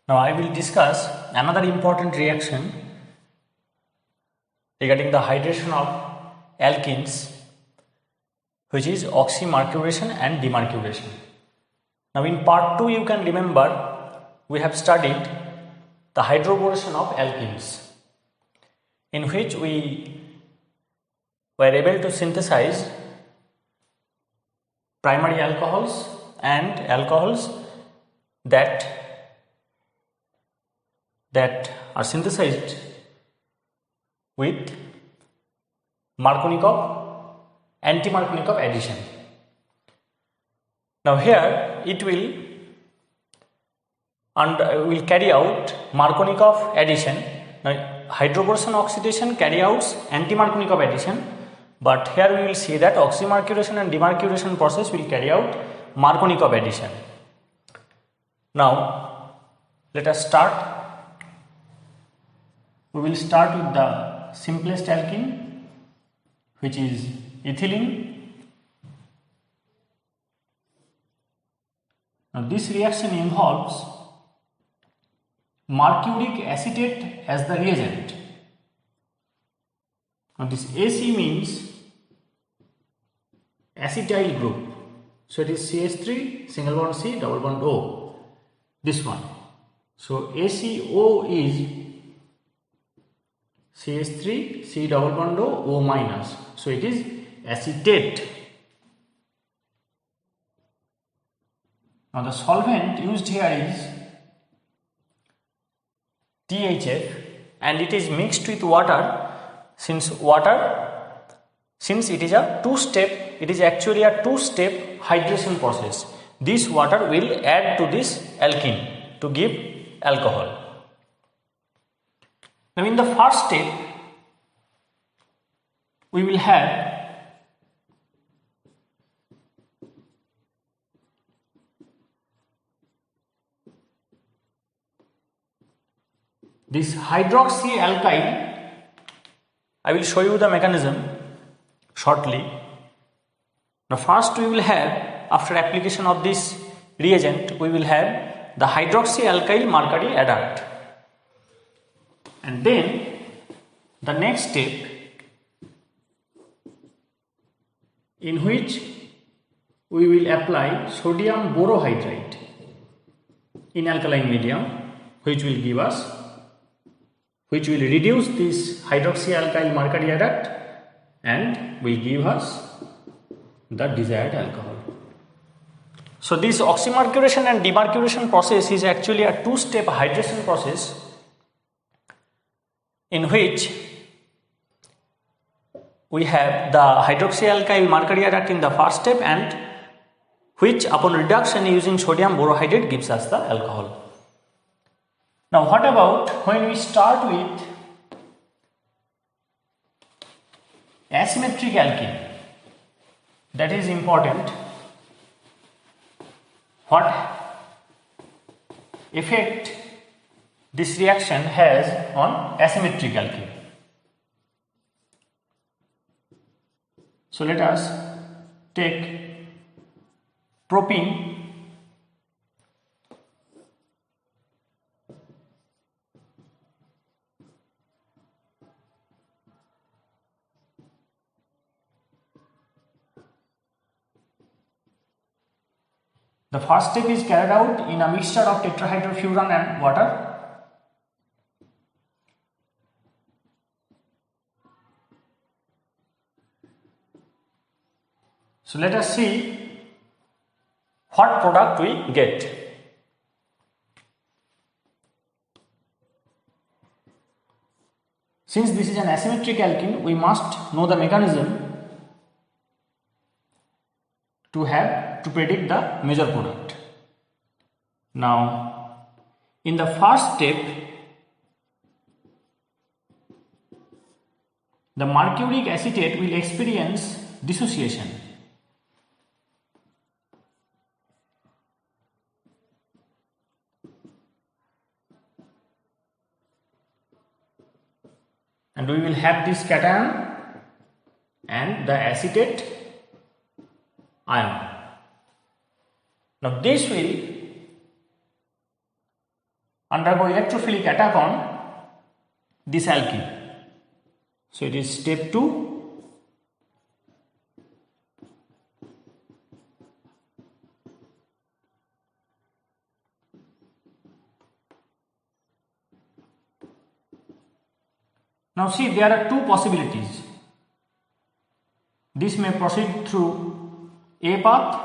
Now I will discuss another important reaction regarding the hydration of alkenes, which is oxymercuration and demercuration. Now in part 2 you can remember we have studied the hydroboration of alkenes, in which we were able to synthesize primary alcohols and alcohols that are synthesized with anti-Markovnikov addition. Now here it will carry out Markovnikov addition. Now hydroboration oxidation carry out anti-Markovnikov addition, but here we will see that oxymercuration and demercuration process will carry out Markovnikov addition. Now let us start. We will start with the simplest alkene, which is ethylene. Now this reaction involves mercuric acetate as the reagent. Now this AC means acetyl group, so it is CH3 single bond C double bond O, this one. So ACO is CH3 C double bond O minus, so it is acetate. Now the solvent used here is THF, and it is mixed with water. Since it is a it is actually a two-step hydration process. This water will add to this alkene to give alcohol. Now in the first step we will have this hydroxyalkyl. I will show you the mechanism shortly. Now first we will have, after application of this reagent, we will have the hydroxyalkyl mercury adduct, and then the next step, in which we will apply sodium borohydride in alkaline medium, which will reduce this hydroxyalkyl mercury adduct and will give us the desired alcohol. So this oxymercuration and demercuration process is actually a two-step hydration process, in which we have the hydroxyalkyl mercury adduct in the first step, and which upon reduction using sodium borohydride gives us the alcohol. Now what about when we start with asymmetric alkene? That is important. What effect this reaction has on asymmetric alkene? So let us take propene. The first step is carried out in a mixture of tetrahydrofuran and water. So let us see what product we get. Since this is an asymmetric alkene, we must know the mechanism to predict the major product. Now in the first step, the mercuric acetate will experience dissociation. And we will have this cation and the acetate ion. Now this will undergo electrophilic attack on this alkene. So it is step 2. Now see, there are two possibilities. This may proceed through A path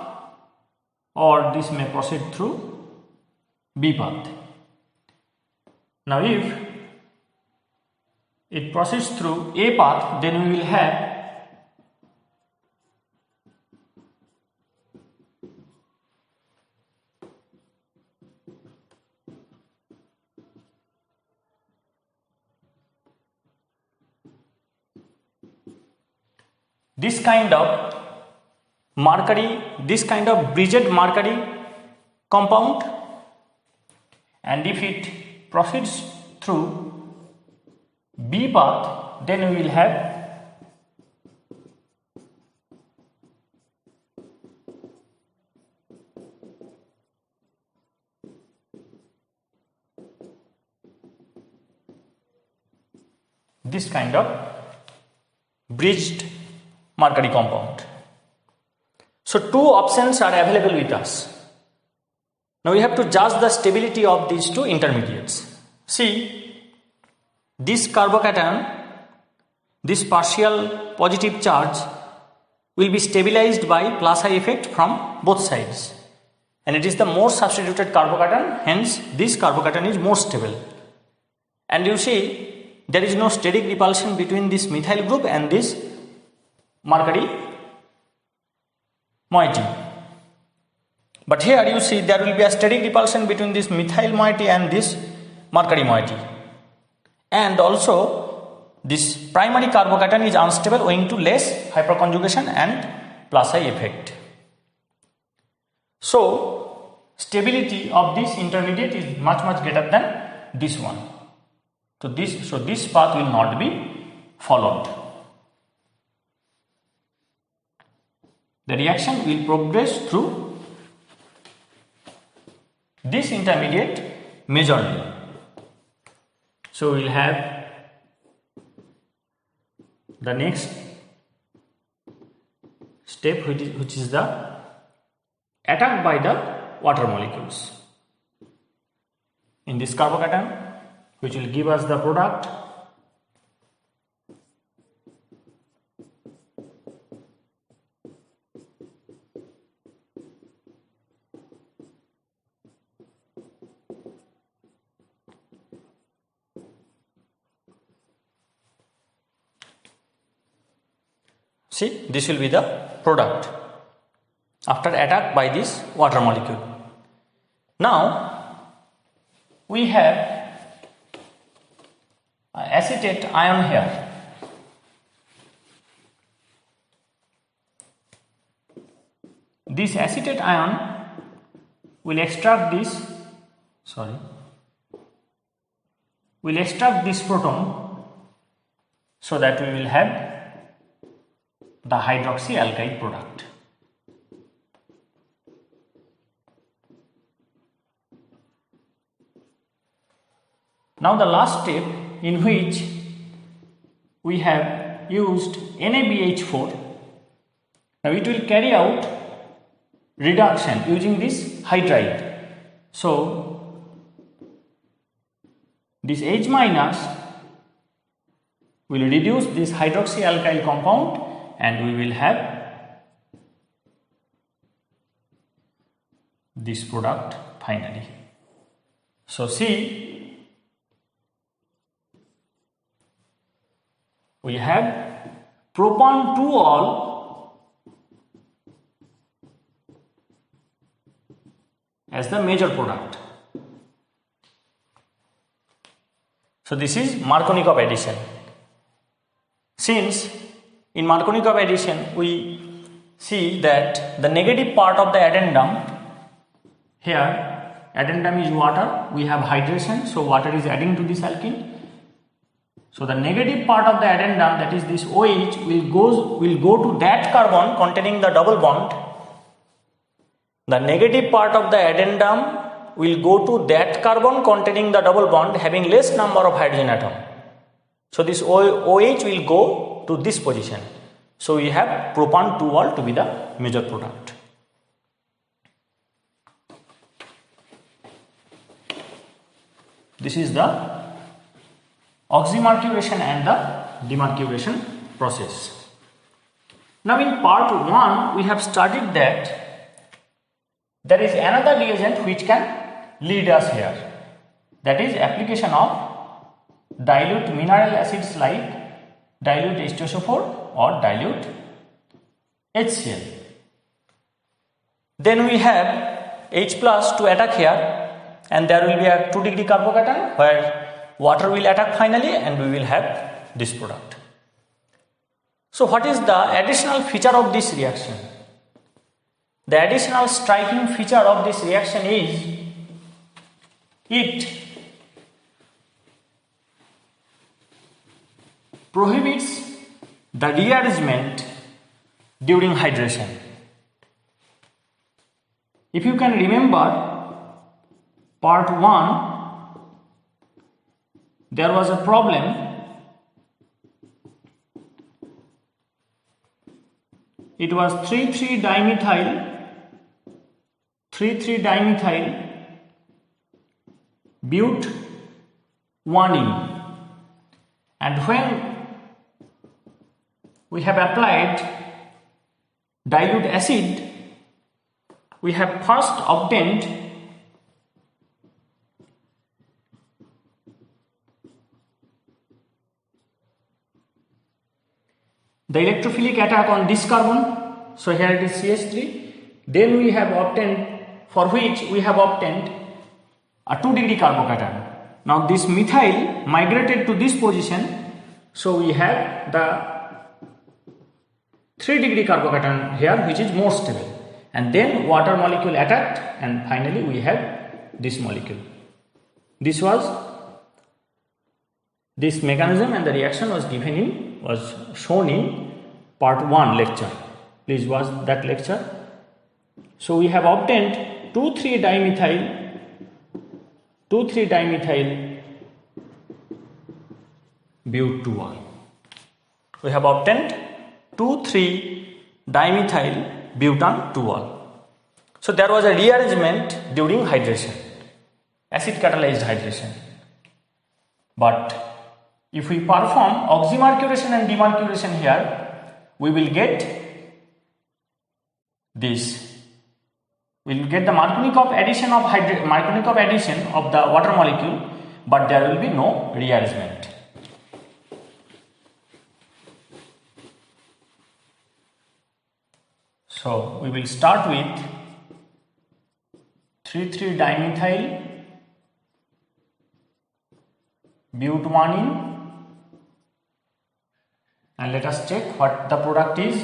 or this may proceed through B path. Now if it proceeds through A path, then we will have this kind of bridged mercury compound, and if it proceeds through B path, then we will have this kind of bridged mercury compound. So two options are available with us. Now we have to judge the stability of these two intermediates. See, this carbocation, this partial positive charge will be stabilized by plus I effect from both sides, and it is the more substituted carbocation, hence this carbocation is more stable. And you see, there is no steric repulsion between this methyl group and this mercury moiety. But here you see there will be a steric repulsion between this methyl moiety and this mercury moiety. And also this primary carbocation is unstable owing to less hyperconjugation and plus I effect. So stability of this intermediate is much greater than this one. So this path will not be followed. The reaction will progress through this intermediate majorly. So we will have the next step, which is the attack by the water molecules in this carbocation, which will give us the product. See, this will be the product after attack by this water molecule. Now we have acetate ion here. This acetate ion will extract this proton, so that we will have the hydroxyalkyl product. Now the last step, in which we have used NaBH4. Now it will carry out reduction using this hydride. So this H- will reduce this hydroxyalkyl compound, and we will have this product finally. So see, we have propan 2-ol as the major product. So this is Markovnikov addition. Since in Markovnikov addition we see that the negative part of the addendum, here addendum is water, we have hydration, so water is adding to this alkene. So the negative part of the addendum, that is this OH, will go to that carbon containing the double bond. The negative part of the addendum will go to that carbon containing the double bond having less number of hydrogen atom. So this OH will go to this position. So we have propan 2-ol to be the major product. This is the oxymercuration and the demercuration process. Now in part 1 we have studied that there is another reagent which can lead us here, that is application of dilute mineral acids like dilute H2SO4 or dilute HCl. Then we have H plus to attack here, and there will be a 2 degree carbocation where water will attack finally, and we will have this product. So what is the additional feature of this reaction? The additional striking feature of this reaction is it prohibits the rearrangement during hydration. If you can remember part 1, there was a problem. It was 3,3-dimethyl but 1-ene, and when we have applied dilute acid, we have first obtained the electrophilic attack on this carbon. So here it is CH3. Then we have obtained, for which we have obtained a 2 degree carbocation. Now this methyl migrated to this position, so we have the 3 degree carbocation here, which is more stable, and then water molecule attacked, and finally we have this molecule. This mechanism and the reaction was shown in part 1 lecture. Please watch that lecture. So we have obtained 2,3-dimethyl but 2-ol. We have obtained 2,3-dimethyl butan 2-ol. So there was a rearrangement during hydration, acid catalyzed hydration. But if we perform oxymercuration and demercuration here, we will get this. We will get the Markovnikov addition of the water molecule, but there will be no rearrangement. So we will start with 3,3-dimethyl but 1-ene, and let us check what the product is.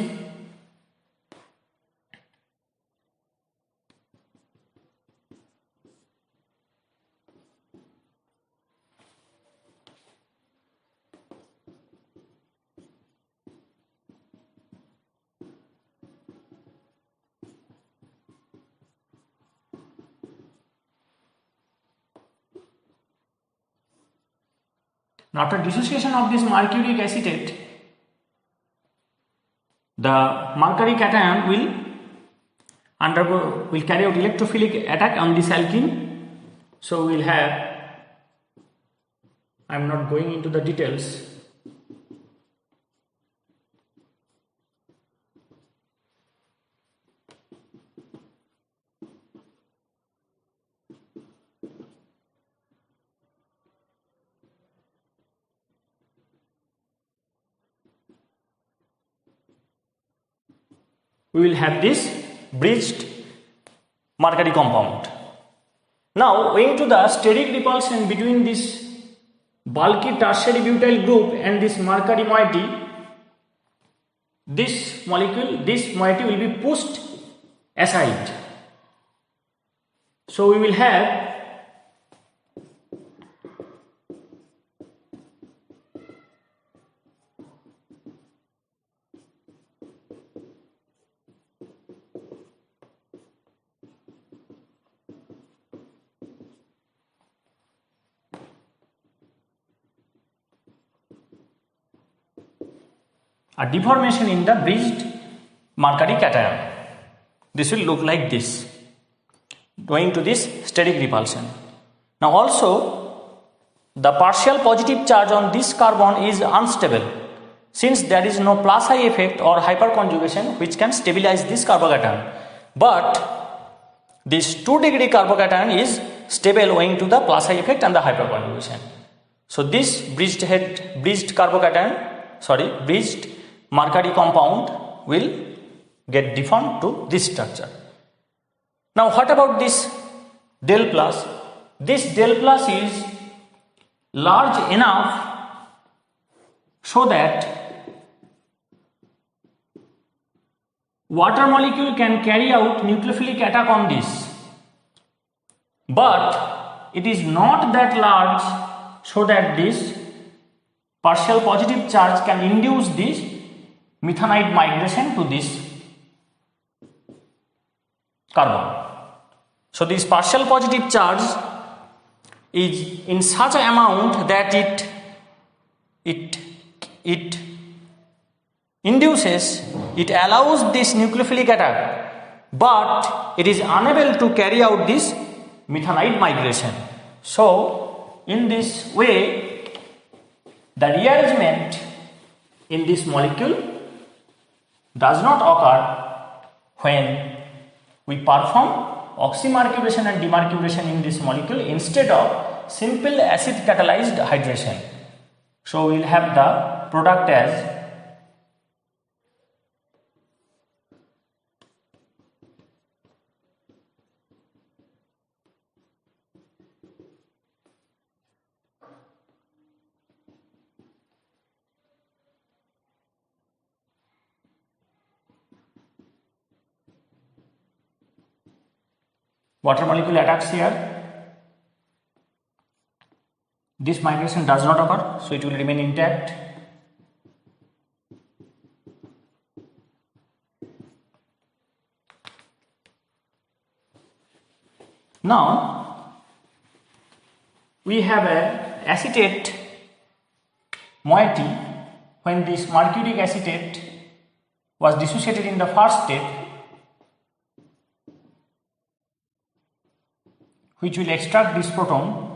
Now after dissociation of this mercuric acetate, the mercury cation will carry out electrophilic attack on this alkene. So we will have, I am not going into the details. We will have this bridged mercury compound. Now, owing to the steric repulsion between this bulky tertiary butyl group and this mercury moiety, this moiety will be pushed aside. So we will have a deformation in the bridged mercury cation. This will look like this, going to this steric repulsion. Now also, the partial positive charge on this carbon is unstable, since there is no plus I effect or hyperconjugation which can stabilize this carbocation. But this 2-degree carbocation is stable owing to the plus I effect and the hyperconjugation. So this bridged mercury compound will get deformed to this structure. Now what about this del plus? This del plus is large enough so that water molecule can carry out nucleophilic attack on this, but it is not that large so that this partial positive charge can induce this methanide migration to this carbon. So this partial positive charge is in such an amount that it allows this nucleophilic attack, but it is unable to carry out this methanide migration. So in this way, the rearrangement in this molecule does not occur when we perform oxymercuration and demercuration in this molecule instead of simple acid catalyzed hydration. So we will have the product as water molecule attacks here. This migration does not occur, so it will remain intact. Now we have a acetate moiety when this mercuric acetate was dissociated in the first step, which will extract this proton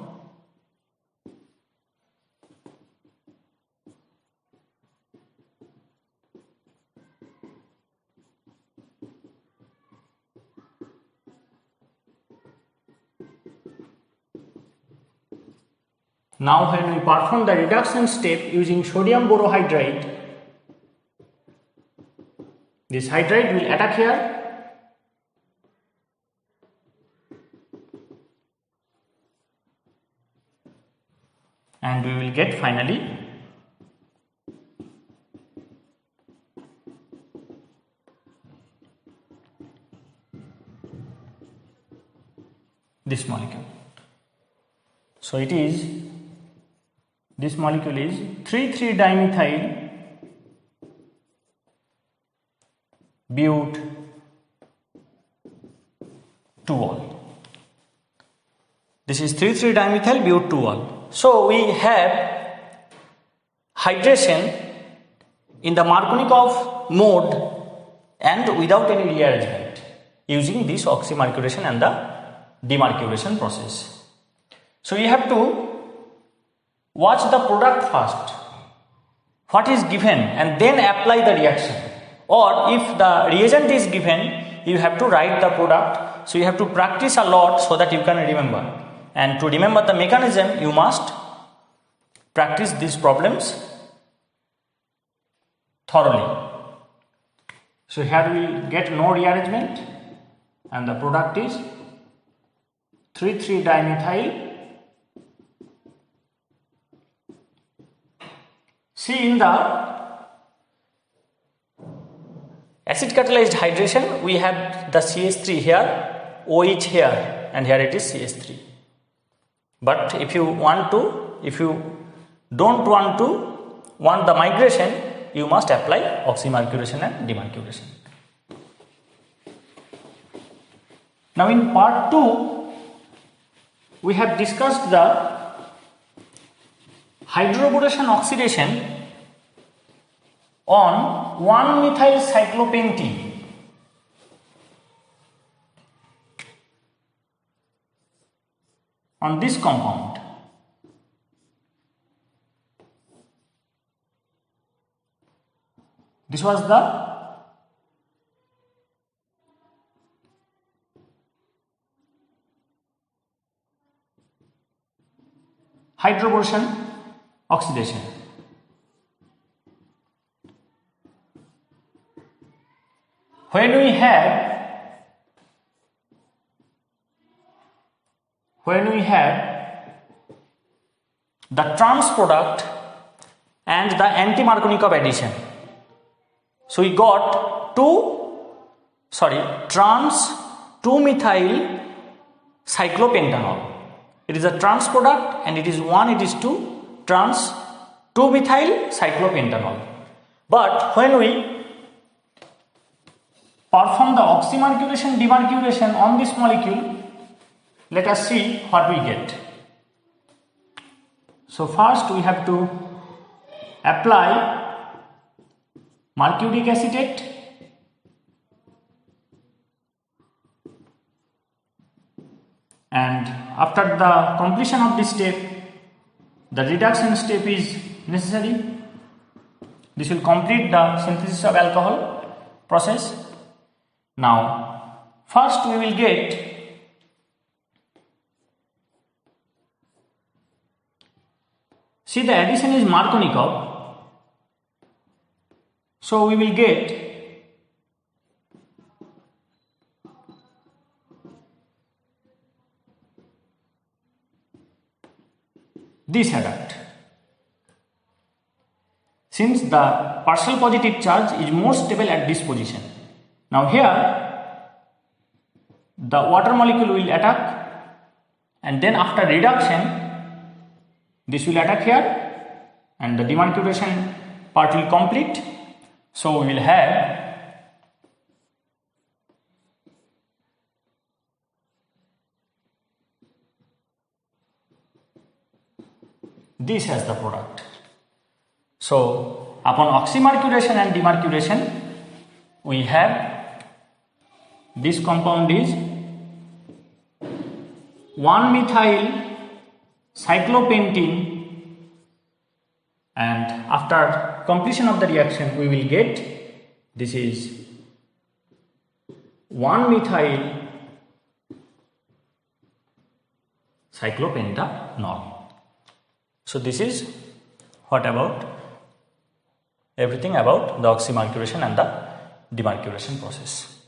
Now when we perform the reduction step using sodium borohydride, this hydride will attack here and we will get finally this molecule. So it is, this molecule is 3,3-dimethyl but 2-ol. This is 3,3-dimethyl but 2-ol. So we have hydration in the Markovnikov mode and without any rearrangement using this oxymercuration and the demercuration process. So you have to watch the product first, what is given, and then apply the reaction. Or if the reagent is given, you have to write the product. So you have to practice a lot so that you can remember. And to remember the mechanism, you must practice these problems thoroughly. So here we will get no rearrangement and the product is 3,3-dimethyl. See, in the acid catalyzed hydration, we have the CH3 here, OH here, and here it is CH3. But if you don't want the migration, you must apply oxymercuration and demercuration. Now in part 2, we have discussed the hydroboration oxidation on 1-methyl cyclopentene. On this compound. This was the hydroboration oxidation. When we have the trans product and the anti-Markovnikov addition, so we got trans 2-methyl cyclopentanol. It is a trans product and it is 2 trans 2-methyl cyclopentanol. But when we perform the oxymercuration demercuration on this molecule, let us see what we get. So first we have to apply mercuric acetate and after the completion of this step, the reduction step is necessary. This will complete the synthesis of alcohol process. Now, first we will get see the addition is Markovnikov, so we will get this adduct. Since the partial positive charge is more stable at this position. Now here the water molecule will attack and then after reduction this will attack here and the demercuration part will complete. So we will have this as the product. So upon oxymercuration and demercuration we have this compound is 1-methyl cyclopentene and after completion of the reaction we will get this is 1-methyl cyclopentanol. So this is what about everything about the oxymercuration and the demercuration process.